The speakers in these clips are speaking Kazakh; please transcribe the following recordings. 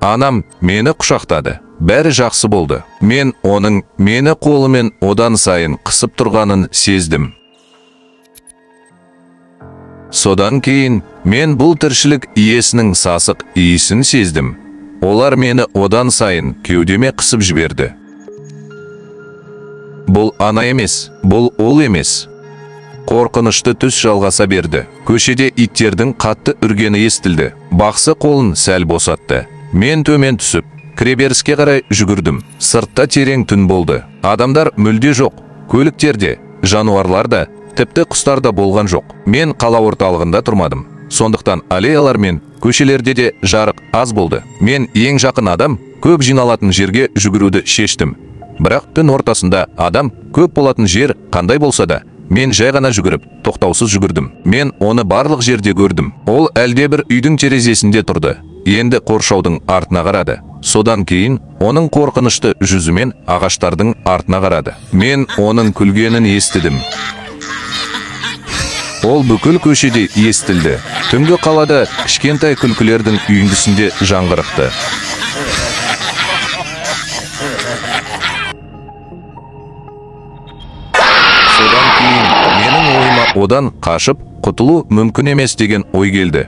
Анам мені құшақтады. Бәрі жақсы болды. Мен оның мені қолымен одан сайын қысып тұрғанын сездім. Содан кейін мен бұл тіршілік иесінің сасық иісін сездім. Олар мені одан сайын кеудеме қысып жіберді. Бұл ана емес, бұл ол емес. Қорқынышты түс жалғаса берді. Көшеде иттердің қатты үргені естілді. Бақсы қолын сәл босатты. Мен төмен түсіп, кіреберіске қарай жүгірдім. Сыртта терең түн болды. Адамдар мүлде жоқ. Көліктерде, жануарлар да, тіпті құстар да болған жоқ. Мен қала орталығында тұрмадым. Сондықтан аллеялар мен көшелерде де жарық аз болды. Мен ең жақын адам көп жиналатын жерге жүгіруді шештім. Бірақ түн ортасында адам көп болатын жер қандай болса да, мен жай ғана жүгіріп, тоқтаусыз жүгірдім. Мен оны барлық жерде көрдім. Ол әлде бір үйдің терезесінде тұрды. Енді қоршаудың артына қарады. Содан кейін оның қорқынышты жүзімен ағаштардың артына қарады. Мен оның күлгенін естідім. Ол бүкіл көшеде естілді. Түнгі қалада кішкентай күлкілердің үйіндісінде жаңғырықты. Содан кейін менің ойыма одан қашып, құтылу мүмкін емес деген ой келді.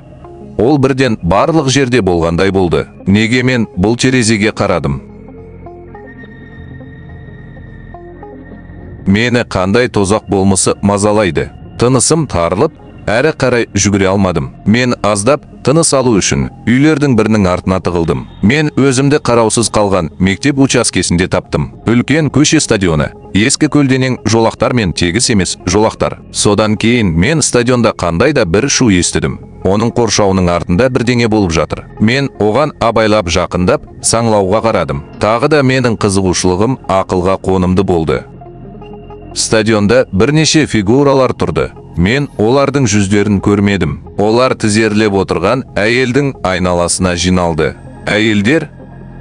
Ол бірден барлық жерде болғандай болды. Неге мен бұл терезеге қарадым? Мені қандай тозақ болмысы мазалайды. Тынысым тарылып, әрі қарай жүгіре алмадым. Мен аздап тыныс алу үшін үйлердің бірінің артына тығылдым. Мен өзімді қараусыз қалған мектеп учаскесінде таптым. Үлкен көше стадионы, ескі көлденең жолақтар мен тегіс емес жолақтар. Содан кейін мен стадионда қандай да бір шу естідім. Оның қоршауының артында бірдеңе болып жатыр. Мен оған абайлап жақындап, саңлауға қарадым. Тағы да менің қызығушылығым ақылға қонымды болды. Стадионда бірнеше фигуралар тұрды. Мен олардың жүздерін көрмедім. Олар тізерлеп отырған әйелдің айналасына жиналды. Әйелдер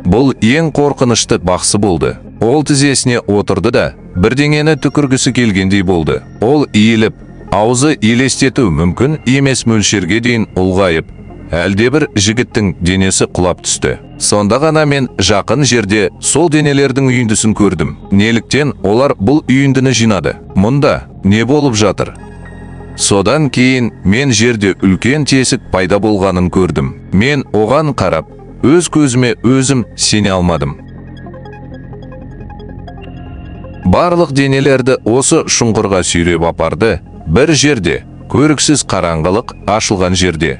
бұл ең қорқынышты бақсы болды. Ол тізесіне отырды да, бірдеңені түкіргісі келгендей болды. Ол иіліп, аузы елестету мүмкін емес мөлшерге дейін ұлғайып, әлде бір жігіттің денесі құлап түсті. Сонда ғана мен жақын жерде сол денелердің үйіндісін көрдім. Неліктен олар бұл үйіндіні жинады? Мұнда не болып жатыр? Содан кейін мен жерде үлкен тесік пайда болғанын көрдім. Мен оған қарап, өз көзіме өзім сене алмадым. Барлық денелерді осы шұңқырға сүйреп апарды. Бір жерде, көріксіз қараңғылық ашылған жерде.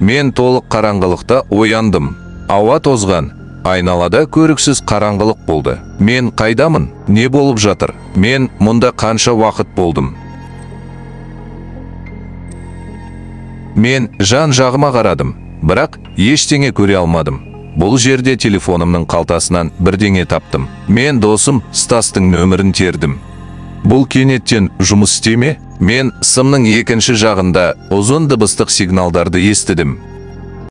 Мен толық қараңғылықта ояндым. Ауа тозған, айналада көріксіз қараңғылық болды. Мен қайдамын? Не болып жатыр? Мен мұнда қанша уақыт болдым? Мен жан жағыма қарадым, бірақ ештеңе көре алмадым. Бұл жерде телефонымның қалтасынан бірдеңе таптым. Мен досым Стастың нөмірін тердім. Бұл кенеттен жұмыс істеме? Мен сымның екінші жағында ұзын дыбыстық сигналдарды естідім.